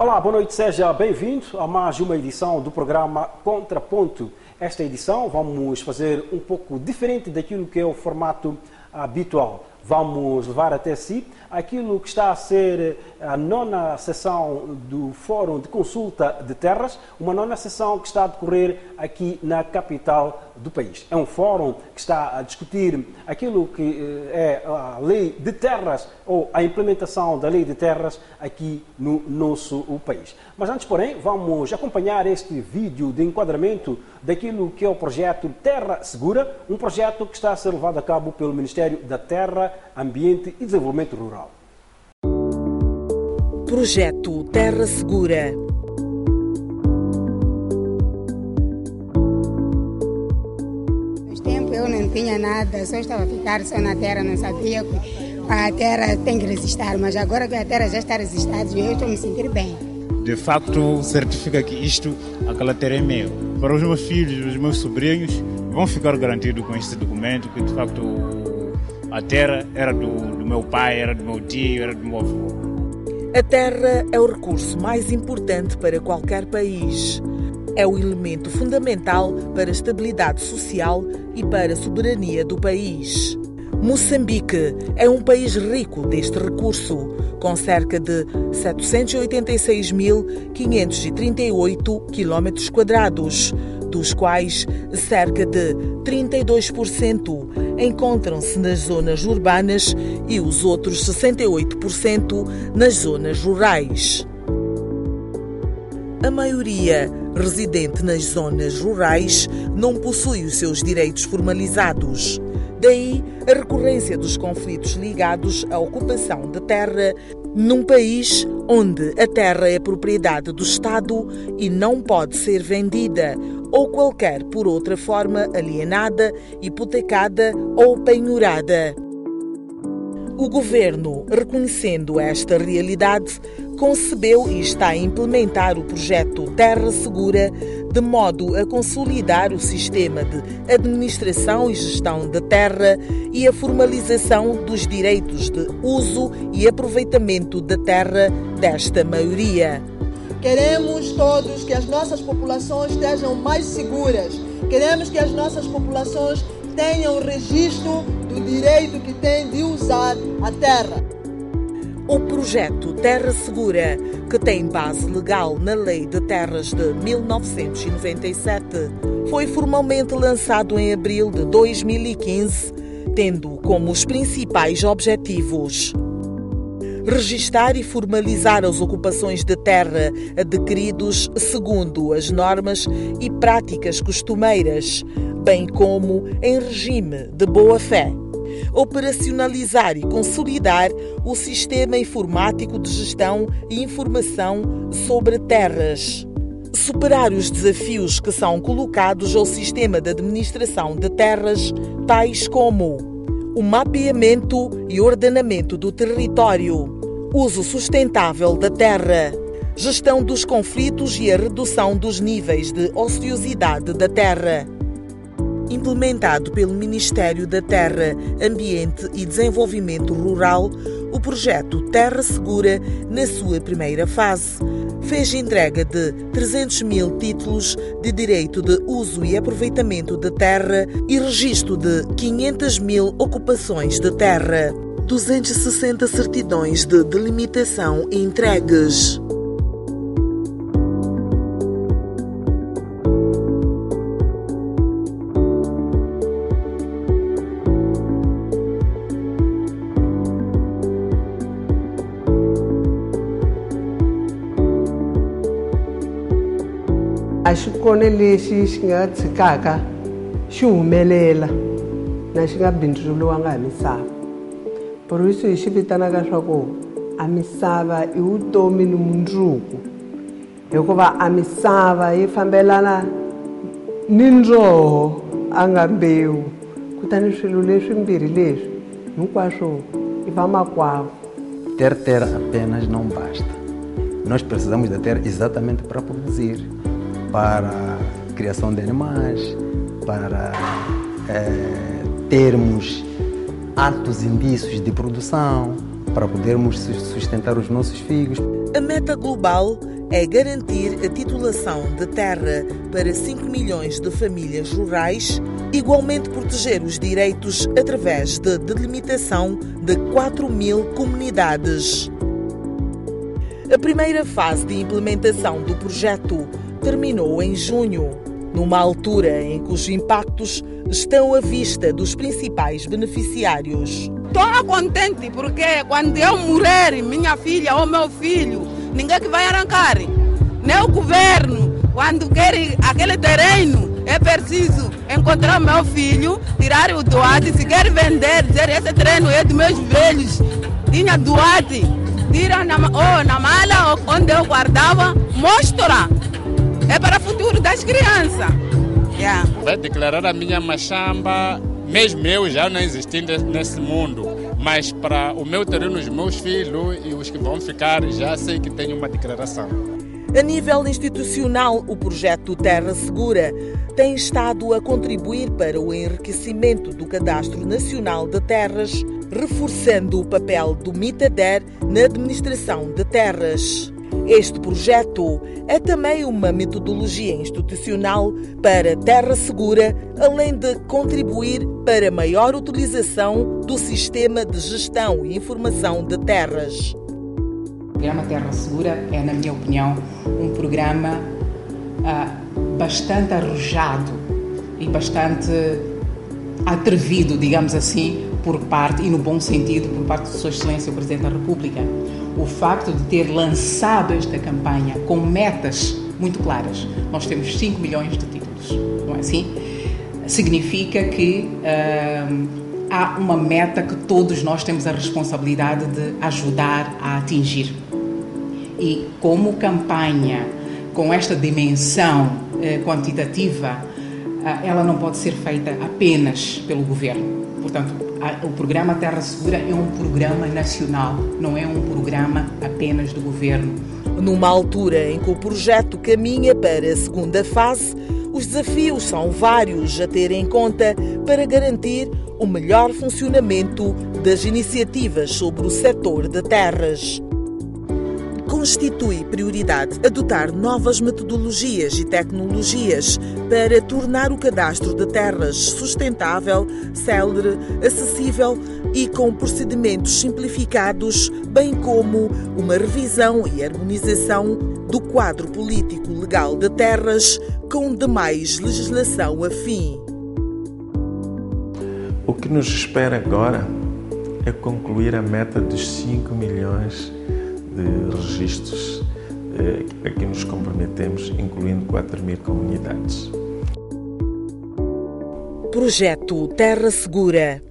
Olá, boa noite, seja bem-vindo a mais uma edição do programa Contraponto. Esta edição vamos fazer um pouco diferente daquilo que é o formato habitual. Vamos levar até si aquilo que está a ser a 9ª sessão do Fórum de Consulta de Terras, uma 9ª sessão que está a decorrer aqui na capital do país. É um fórum que está a discutir aquilo que é a lei de terras ou a implementação da lei de terras aqui no nosso país. Mas antes, porém, vamos acompanhar este vídeo de enquadramento daquilo que é o projeto Terra Segura, um projeto que está a ser levado a cabo pelo Ministério da Terra, Ambiente e Desenvolvimento Rural. Projeto Terra Segura. No tempo eu não tinha nada, só estava a ficar só na terra, não sabia que a terra tem que resistir, mas agora que a terra já está resistida, eu estou me sentindo bem. De facto, certifica que aquela terra é meu. Para os meus filhos, os meus sobrinhos, vão ficar garantidos com este documento que de facto a terra era do meu pai, era do meu tio, era do meu avô. A terra é o recurso mais importante para qualquer país. É o elemento fundamental para a estabilidade social e para a soberania do país. Moçambique é um país rico deste recurso, com cerca de 786.538 km², dos quais cerca de 32% encontram-se nas zonas urbanas e os outros 68% nas zonas rurais. A maioria residente nas zonas rurais não possui os seus direitos formalizados. Daí a recorrência dos conflitos ligados à ocupação de terra num país onde a terra é propriedade do Estado e não pode ser vendida ou qualquer por outra forma alienada, hipotecada ou penhorada. O governo, reconhecendo esta realidade, concebeu e está a implementar o projeto Terra Segura de modo a consolidar o sistema de administração e gestão da terra e a formalização dos direitos de uso e aproveitamento da terra desta maioria. Queremos todos que as nossas populações estejam mais seguras. Queremos que as nossas populações tenham registro do direito que têm de usar a terra. O projeto Terra Segura, que tem base legal na Lei de Terras de 1997, foi formalmente lançado em abril de 2015, tendo como os principais objetivos: registar e formalizar as ocupações de terra adquiridos segundo as normas e práticas costumeiras, bem como em regime de boa-fé. Operacionalizar e consolidar o sistema informático de gestão e informação sobre terras. Superar os desafios que são colocados ao sistema de administração de terras, tais como o mapeamento e ordenamento do território, uso sustentável da terra, gestão dos conflitos e a redução dos níveis de ociosidade da terra. Implementado pelo Ministério da Terra, Ambiente e Desenvolvimento Rural, o projeto Terra Segura, na sua primeira fase, fez entrega de 300 mil títulos de direito de uso e aproveitamento de terra e registro de 500 mil ocupações de terra, 260 certidões de delimitação entregues. A xikolo lexi xi nga tshikaka xi humelela na xi nga bindzuriwanga hi misava. Poro hi xi vitanaka swa ku a misava i vutomi ni mundzuku, hikuva a misava yi fambelana ni ndzoho a nga mbewu, kutani swilo leswimbirhi leswi hinkwaswo i va makwavo. Ter terra apenas não basta. Nós precisamos da terra exatamente para produzir, para a criação de animais, para termos altos indícios de produção, para podermos sustentar os nossos filhos. A meta global é garantir a titulação de terra para 5 milhões de famílias rurais, igualmente proteger os direitos através da delimitação de 4.000 comunidades. A primeira fase de implementação do projeto terminou em junho, numa altura em que os impactos estão à vista dos principais beneficiários. Estou contente porque quando eu morrer, minha filha ou meu filho, ninguém que vai arrancar. Nem o governo, quando quer aquele terreno, é preciso encontrar meu filho, tirar o doate, se quer vender, dizer esse terreno é dos meus velhos, tinha doate, tira na mala onde eu guardava, mostra. É para o futuro das crianças. Yeah. Vai declarar a minha machamba, mesmo eu já não existindo nesse mundo, mas para o meu terreno, os meus filhos e os que vão ficar, já sei que tenho uma declaração. A nível institucional, o projeto Terra Segura tem estado a contribuir para o enriquecimento do Cadastro Nacional de Terras, reforçando o papel do MITADER na administração de terras. Este projeto é também uma metodologia institucional para Terra Segura, além de contribuir para a maior utilização do sistema de gestão e informação de terras. O programa Terra Segura é, na minha opinião, um programa bastante arrojado e bastante atrevido, digamos assim, por parte, e no bom sentido, por parte de Sua Excelência o Presidente da República. O facto de ter lançado esta campanha com metas muito claras. Nós temos 5 milhões de títulos, não é assim? Significa que há uma meta que todos nós temos a responsabilidade de ajudar a atingir. E como campanha com esta dimensão quantitativa, ela não pode ser feita apenas pelo governo. Portanto, o programa Terra Segura é um programa nacional, não é um programa apenas do governo. Numa altura em que o projeto caminha para a segunda fase, os desafios são vários a ter em conta para garantir o melhor funcionamento das iniciativas sobre o setor de terras. Constitui prioridade adotar novas metodologias e tecnologias para tornar o cadastro de terras sustentável, célere, acessível e com procedimentos simplificados, bem como uma revisão e harmonização do quadro político legal de terras com demais legislação afim. O que nos espera agora é concluir a meta dos 5 milhões de registros a que nos comprometemos, incluindo 4.000 comunidades. Projeto Terra Segura.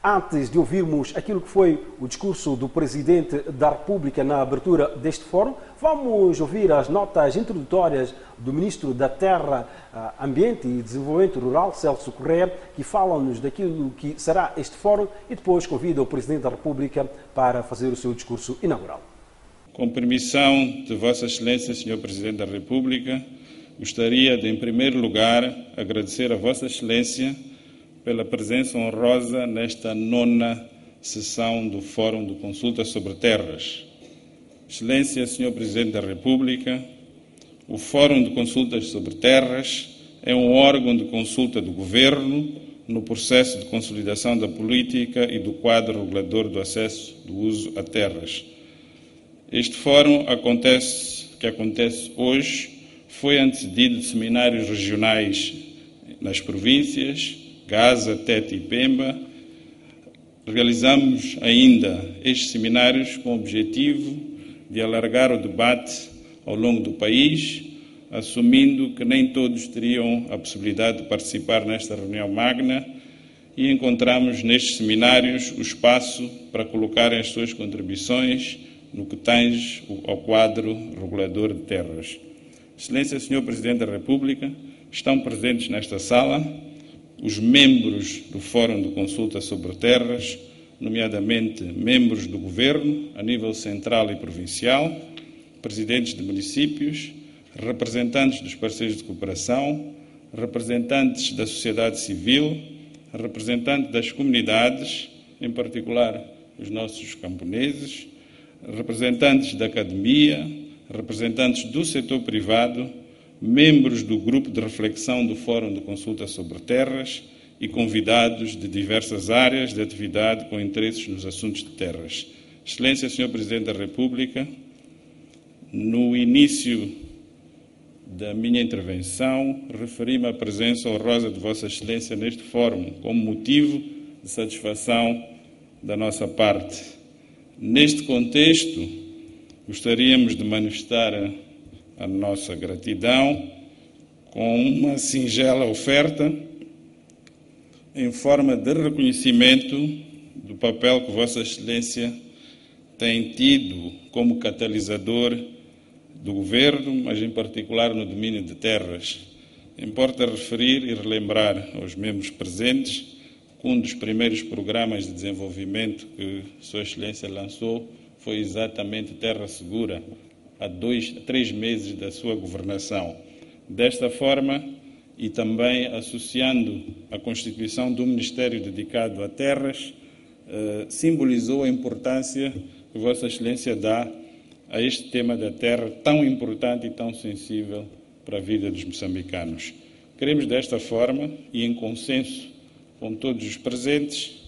Antes de ouvirmos aquilo que foi o discurso do Presidente da República na abertura deste fórum, vamos ouvir as notas introdutórias do Ministro da Terra, Ambiente e Desenvolvimento Rural, Celso Correia, que falam-nos daquilo que será este fórum e depois convida o Presidente da República para fazer o seu discurso inaugural. Com permissão de Vossa Excelência, Sr. Presidente da República, gostaria de, em primeiro lugar, agradecer a Vossa Excelência pela presença honrosa nesta 9ª sessão do Fórum de Consulta sobre Terras. Excelência, Sr. Presidente da República, o Fórum de Consultas sobre Terras é um órgão de consulta do Governo no processo de consolidação da política e do quadro regulador do acesso do uso a terras. Este fórum que acontece hoje foi antecedido de seminários regionais nas províncias Gaza, Tete e Pemba. Realizamos ainda estes seminários com o objetivo de alargar o debate ao longo do país, assumindo que nem todos teriam a possibilidade de participar nesta reunião magna, e encontramos nestes seminários o espaço para colocarem as suas contribuições no que tange ao quadro regulador de terras. Excelência, Sr. Presidente da República, estão presentes nesta sala os membros do Fórum de Consulta sobre Terras, nomeadamente membros do Governo, a nível central e provincial, presidentes de municípios, representantes dos parceiros de cooperação, representantes da sociedade civil, representantes das comunidades, em particular os nossos camponeses, representantes da academia, representantes do setor privado, membros do grupo de reflexão do Fórum de Consulta sobre Terras e convidados de diversas áreas de atividade com interesses nos assuntos de terras. Excelência, Sr. Presidente da República, no início da minha intervenção, referi-me à presença honrosa de Vossa Excelência neste fórum, como motivo de satisfação da nossa parte. Neste contexto, gostaríamos de manifestar a nossa gratidão com uma singela oferta em forma de reconhecimento do papel que Vossa Excelência tem tido como catalisador do Governo, mas em particular no domínio de terras. Importa referir e relembrar aos membros presentes que um dos primeiros programas de desenvolvimento que Sua Excelência lançou foi exatamente Terra Segura, há 3 meses da sua governação. Desta forma, e também associando a constituição do Ministério dedicado a terras, simbolizou a importância que Vossa Excelência dá a este tema da terra tão importante e tão sensível para a vida dos moçambicanos. Queremos, desta forma, e em consenso com todos os presentes,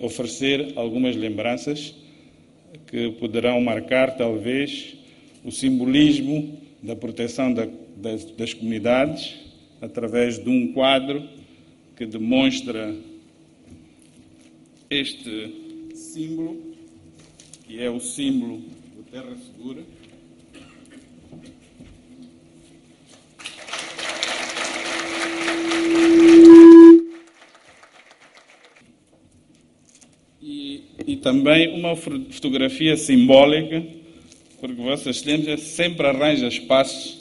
oferecer algumas lembranças que poderão marcar, talvez, o simbolismo da proteção das comunidades através de um quadro que demonstra este símbolo, que é o símbolo do Terra Segura. E também uma fotografia simbólica, porque Vossa Excelência sempre arranja espaços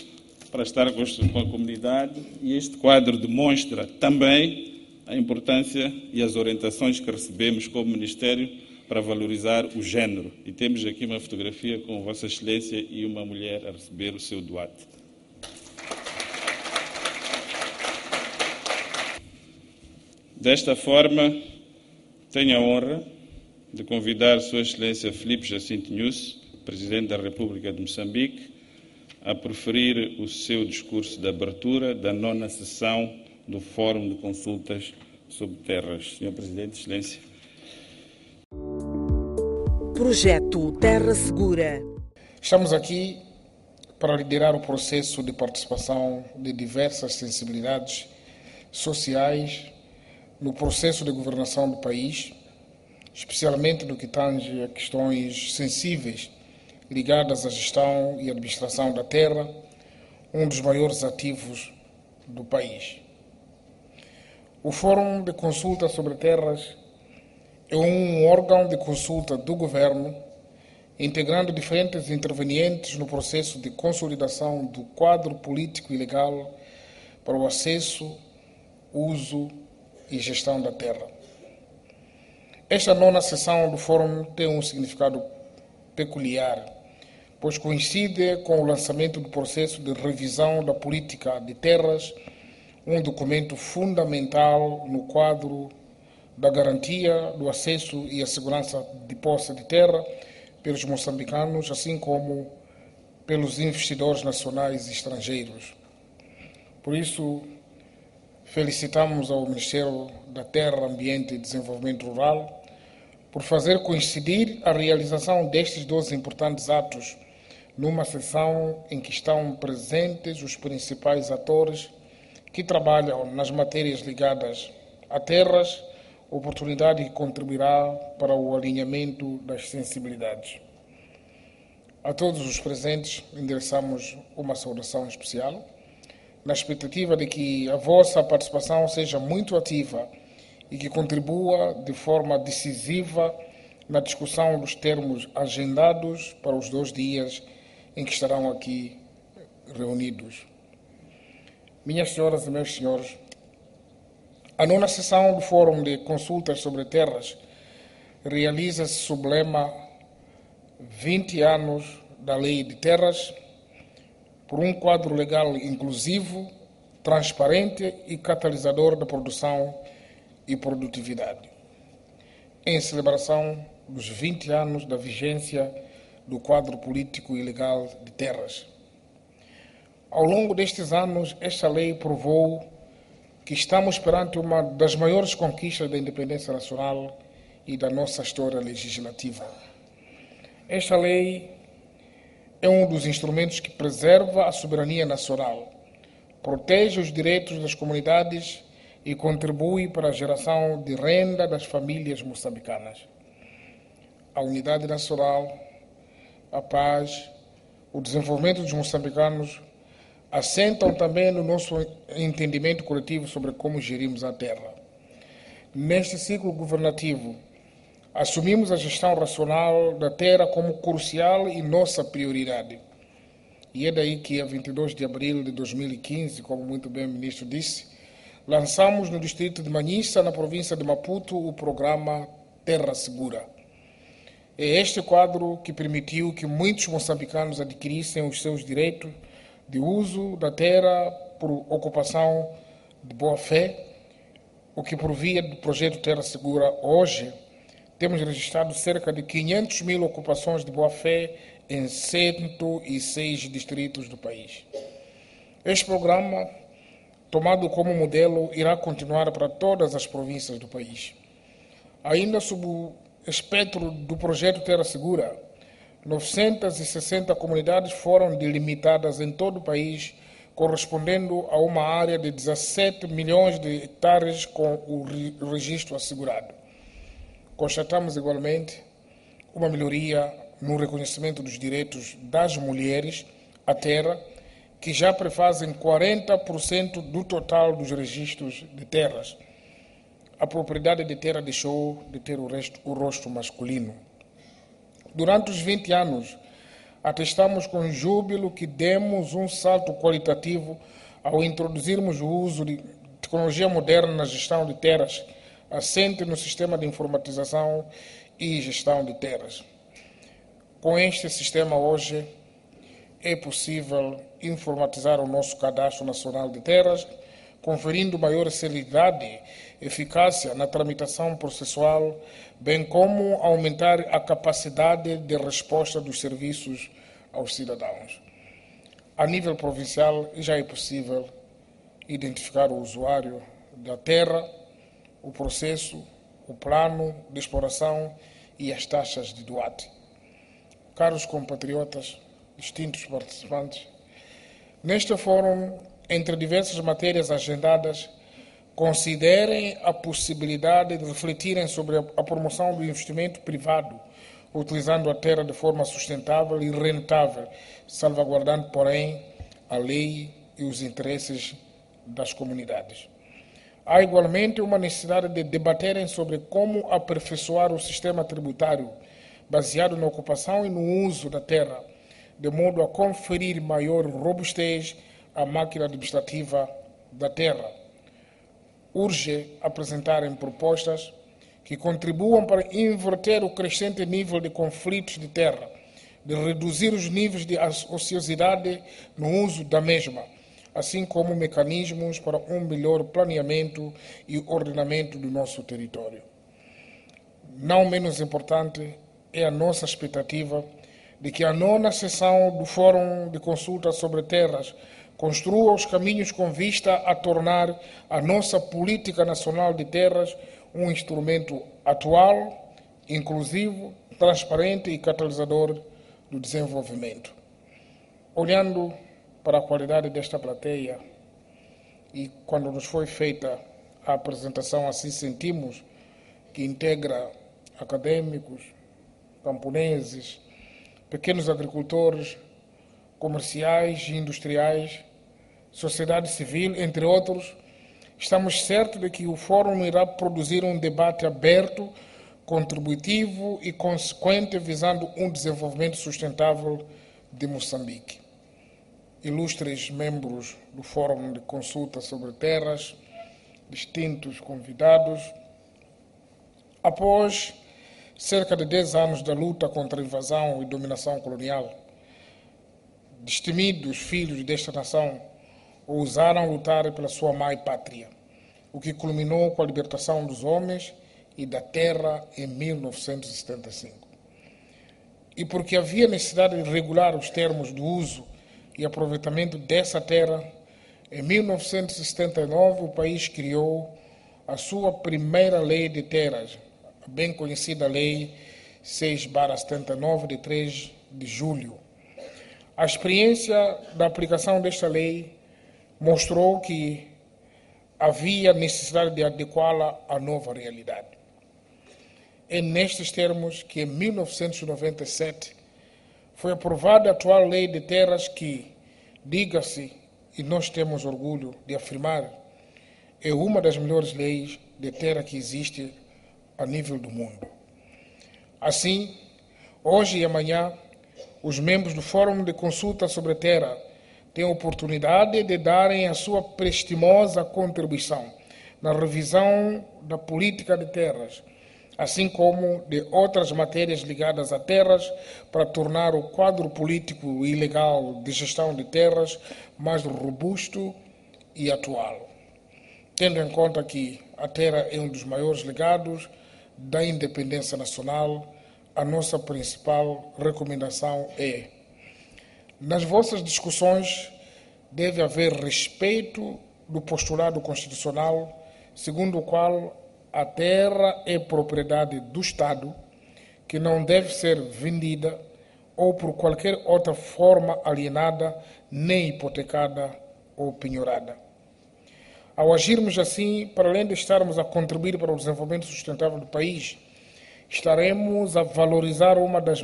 para estar com a comunidade, e este quadro demonstra também a importância e as orientações que recebemos como Ministério para valorizar o género. E temos aqui uma fotografia com Vossa Excelência e uma mulher a receber o seu doate. Desta forma, tenho a honra de convidar Sua Excelência Filipe Jacinto Nyusi, Presidente da República de Moçambique, a proferir o seu discurso de abertura da 9ª sessão do Fórum de Consultas sobre Terras. Senhor Presidente, Excelência. Projeto Terra Segura. Estamos aqui para liderar o processo de participação de diversas sensibilidades sociais no processo de governação do país, especialmente no que tange a questões sensíveis ligadas à gestão e administração da terra, um dos maiores ativos do país. O Fórum de Consulta sobre Terras é um órgão de consulta do Governo, integrando diferentes intervenientes no processo de consolidação do quadro político e legal para o acesso, uso e gestão da terra. Esta 9ª sessão do Fórum tem um significado peculiar, pois coincide com o lançamento do processo de revisão da política de terras, um documento fundamental no quadro da garantia do acesso e a segurança de posse de terra pelos moçambicanos, assim como pelos investidores nacionais e estrangeiros. Por isso, felicitamos ao Ministério da Terra, Ambiente e Desenvolvimento Rural por fazer coincidir a realização destes 2 importantes atos numa sessão em que estão presentes os principais atores que trabalham nas matérias ligadas a terras, oportunidade que contribuirá para o alinhamento das sensibilidades. A todos os presentes endereçamos uma saudação especial, na expectativa de que a vossa participação seja muito ativa e que contribua de forma decisiva na discussão dos termos agendados para os 2 dias em que estarão aqui reunidos. Minhas senhoras e meus senhores, a 9ª sessão do Fórum de Consultas sobre Terras realiza-se sob o lema 20 anos da Lei de Terras, por um quadro legal inclusivo, transparente e catalisador da produção e produtividade. Em celebração dos 20 anos da vigência do quadro político e legal de terras. Ao longo destes anos, esta lei provou que estamos perante uma das maiores conquistas da independência nacional e da nossa história legislativa. Esta lei é um dos instrumentos que preserva a soberania nacional, protege os direitos das comunidades e contribui para a geração de renda das famílias moçambicanas. A unidade nacional, a paz, o desenvolvimento dos moçambicanos assentam também no nosso entendimento coletivo sobre como gerimos a terra. Neste ciclo governativo, assumimos a gestão racional da terra como crucial e nossa prioridade. E é daí que, a 22 de abril de 2015, como muito bem o ministro disse, lançamos no distrito de Manhissa, na província de Maputo, o programa Terra Segura. É este quadro que permitiu que muitos moçambicanos adquirissem os seus direitos de uso da terra por ocupação de boa-fé, o que por via do projeto Terra Segura. Hoje, temos registrado cerca de 500 mil ocupações de boa-fé em 106 distritos do país. Este programa, tomado como modelo, irá continuar para todas as províncias do país. Ainda sob o espectro do projeto Terra Segura, 960 comunidades foram delimitadas em todo o país, correspondendo a uma área de 17 milhões de hectares com o registro assegurado. Constatamos igualmente uma melhoria no reconhecimento dos direitos das mulheres à terra, que já prefazem 40% do total dos registros de terras. A propriedade de terra deixou de ter o rosto masculino. Durante os 20 anos, atestamos com júbilo que demos um salto qualitativo ao introduzirmos o uso de tecnologia moderna na gestão de terras, assente no sistema de informatização e gestão de terras. Com este sistema, hoje, é possível informatizar o nosso Cadastro Nacional de Terras, conferindo maior celeridade e eficácia na tramitação processual, bem como aumentar a capacidade de resposta dos serviços aos cidadãos. A nível provincial, já é possível identificar o usuário da terra, o processo, o plano de exploração e as taxas de doate. Caros compatriotas, distintos participantes, neste fórum, entre diversas matérias agendadas, considerem a possibilidade de refletirem sobre a promoção do investimento privado, utilizando a terra de forma sustentável e rentável, salvaguardando, porém, a lei e os interesses das comunidades. Há igualmente uma necessidade de debaterem sobre como aperfeiçoar o sistema tributário baseado na ocupação e no uso da terra, de modo a conferir maior robustez à máquina administrativa da terra. Urge apresentarem propostas que contribuam para inverter o crescente nível de conflitos de terra, de reduzir os níveis de ociosidade no uso da mesma, assim como mecanismos para um melhor planeamento e ordenamento do nosso território. Não menos importante é a nossa expectativa de que a 9ª sessão do Fórum de Consulta sobre Terras construa os caminhos com vista a tornar a nossa política nacional de terras um instrumento atual, inclusivo, transparente e catalisador do desenvolvimento. Olhando para a qualidade desta plateia, e quando nos foi feita a apresentação, assim sentimos que integra acadêmicos, camponeses, pequenos agricultores, comerciais e industriais, sociedade civil, entre outros, estamos certos de que o Fórum irá produzir um debate aberto, contributivo e consequente, visando um desenvolvimento sustentável de Moçambique. Ilustres membros do Fórum de Consulta sobre Terras, distintos convidados, após cerca de 10 anos da luta contra a invasão e dominação colonial, destemidos filhos desta nação ousaram lutar pela sua mãe pátria, o que culminou com a libertação dos homens e da terra em 1975. e porque havia necessidade de regular os termos do uso e aproveitamento dessa terra, em 1979 o país criou a sua primeira lei de terras, a bem conhecida Lei 6/79, de 3 de julho. A experiência da aplicação desta lei mostrou que havia necessidade de adequá-la à nova realidade. É nestes termos que, em 1997, foi aprovada a atual Lei de Terras que, diga-se, e nós temos orgulho de afirmar, é uma das melhores leis de terra que existe a nível do mundo. Assim, hoje e amanhã, os membros do Fórum de Consulta sobre Terra têm a oportunidade de darem a sua prestimosa contribuição na revisão da política de terras, assim como de outras matérias ligadas a terras, para tornar o quadro político e legal de gestão de terras mais robusto e atual. Tendo em conta que a terra é um dos maiores legados da independência nacional, a nossa principal recomendação é: nas vossas discussões deve haver respeito do postulado constitucional, segundo o qual a terra é propriedade do Estado, que não deve ser vendida ou por qualquer outra forma alienada, nem hipotecada ou penhorada. Ao agirmos assim, para além de estarmos a contribuir para o desenvolvimento sustentável do país, estaremos a valorizar uma das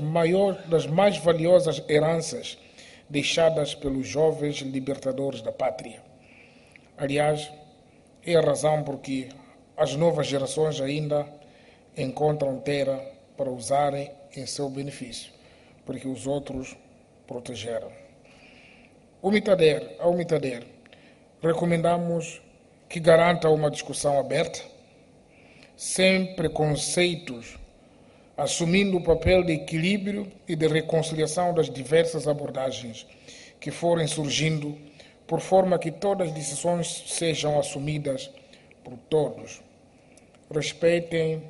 mais valiosas heranças deixadas pelos jovens libertadores da pátria. Aliás, é a razão por que as novas gerações ainda encontram terra para usarem em seu benefício, porque os outros protegeram. Ao Mitader, recomendamos que garanta uma discussão aberta, sem preconceitos, assumindo o papel de equilíbrio e de reconciliação das diversas abordagens que forem surgindo, por forma que todas as decisões sejam assumidas por todos. Respeitem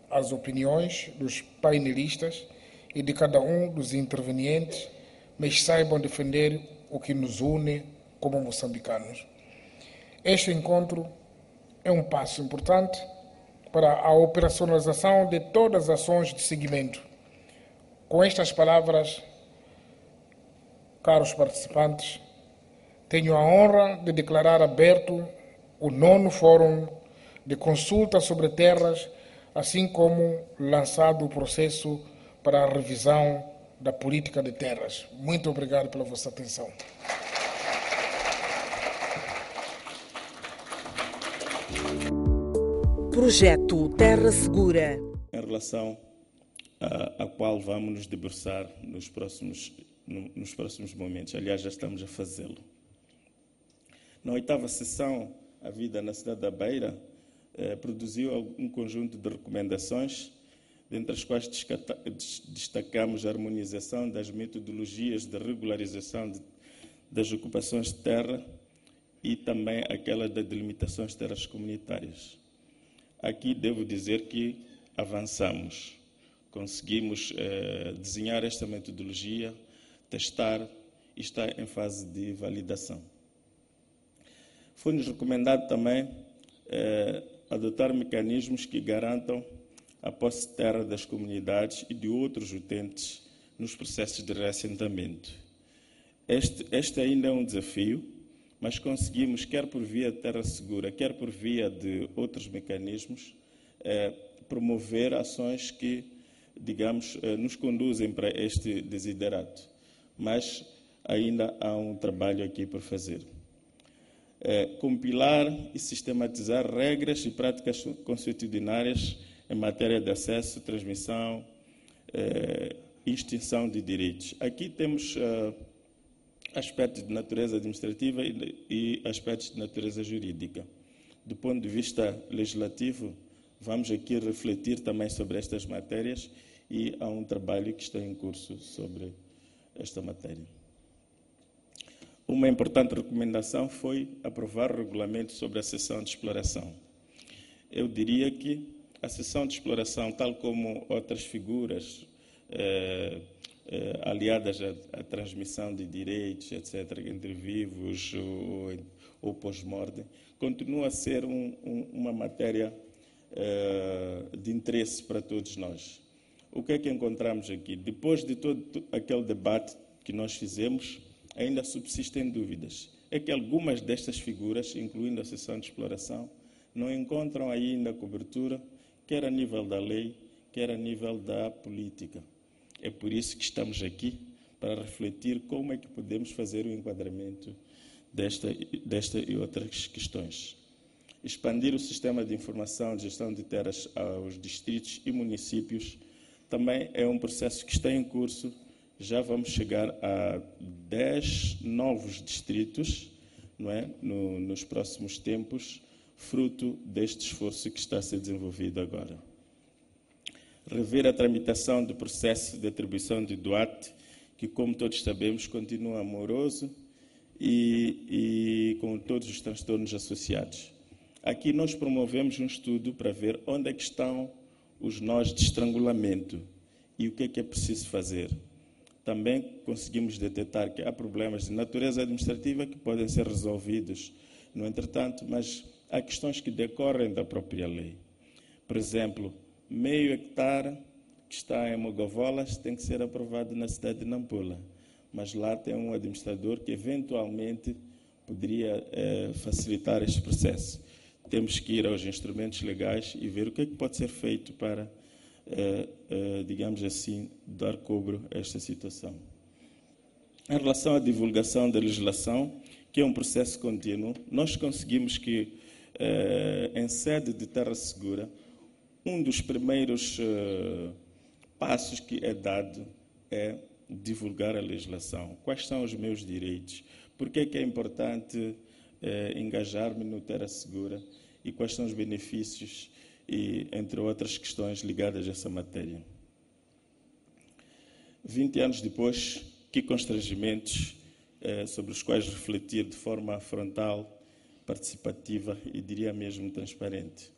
as opiniões dos painelistas e de cada um dos intervenientes, mas saibam defender o que nos une como moçambicanos. Este encontro é um passo importante para a operacionalização de todas as ações de seguimento. Com estas palavras, caros participantes, tenho a honra de declarar aberto o 9º Fórum de Consulta sobre Terras, assim como lançado o processo para a revisão da política de terras. Muito obrigado pela vossa atenção. Projeto Terra Segura. Em relação a qual vamos nos debruçar nos próximos momentos. Aliás, já estamos a fazê-lo. Na 8ª sessão, a Vida na Cidade da Beira produziu um conjunto de recomendações, dentre as quais destacamos a harmonização das metodologias de regularização das ocupações de terra e também aquela das delimitações de terras comunitárias. Aqui devo dizer que avançamos, conseguimos desenhar esta metodologia, testar e está em fase de validação. Foi-nos recomendado também adotar mecanismos que garantam a posse de terra das comunidades e de outros utentes nos processos de reassentamento. Este ainda é um desafio, mas conseguimos, quer por via de terra segura, quer por via de outros mecanismos, promover ações que, digamos, nos conduzem para este desiderato. Mas ainda há um trabalho aqui por fazer. Compilar e sistematizar regras e práticas consuetudinárias em matéria de acesso, transmissão e extinção de direitos. Aqui temos aspectos de natureza administrativa e aspectos de natureza jurídica. Do ponto de vista legislativo, vamos aqui refletir também sobre estas matérias e há um trabalho que está em curso sobre esta matéria. Uma importante recomendação foi aprovar o regulamento sobre a cessão de exploração. Eu diria que a cessão de exploração, tal como outras figuras aliadas à transmissão de direitos, etc., entre vivos ou pós-mortem, continua a ser uma matéria de interesse para todos nós. O que é que encontramos aqui? Depois de todo aquele debate que nós fizemos, ainda subsistem dúvidas. É que algumas destas figuras, incluindo a seção de exploração, não encontram ainda cobertura, quer a nível da lei, quer a nível da política. É por isso que estamos aqui, para refletir como é que podemos fazer o enquadramento desta e outras questões. Expandir o sistema de informação de gestão de terras aos distritos e municípios também é um processo que está em curso. Já vamos chegar a 10 novos distritos, não é? Nos próximos tempos, fruto deste esforço que está a ser desenvolvido agora. Rever a tramitação do processo de atribuição de DOAT, que, como todos sabemos, continua moroso e com todos os transtornos associados. Aqui nós promovemos um estudo para ver onde é que estão os nós de estrangulamento e o que é preciso fazer. Também conseguimos detectar que há problemas de natureza administrativa que podem ser resolvidos, no entretanto, mas há questões que decorrem da própria lei. Por exemplo, meio hectare que está em Mogavolas tem que ser aprovado na cidade de Nampula, mas lá tem um administrador que eventualmente poderia facilitar este processo. Temos que ir aos instrumentos legais e ver o que é que pode ser feito para, digamos assim, dar cobro a esta situação. Em relação à divulgação da legislação, que é um processo contínuo, nós conseguimos que, em sede de Terra Segura, um dos primeiros passos que é dado é divulgar a legislação. Quais são os meus direitos? Por que é importante engajar-me no Terra Segura e quais são os benefícios e, entre outras questões ligadas a essa matéria. 20 anos depois, que constrangimentos sobre os quais refletir de forma frontal, participativa e, diria mesmo, transparente.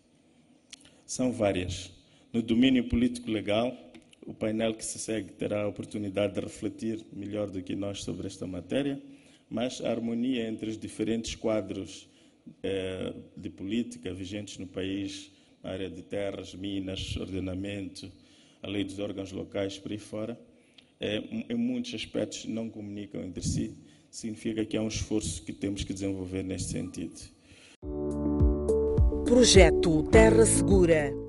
São várias. No domínio político-legal, o painel que se segue terá a oportunidade de refletir melhor do que nós sobre esta matéria, mas a harmonia entre os diferentes quadros de política vigentes no país, na área de terras, minas, ordenamento, a lei dos órgãos locais, por aí fora, em muitos aspectos não comunicam entre si. Significa que há um esforço que temos que desenvolver neste sentido. Projeto Terra Segura.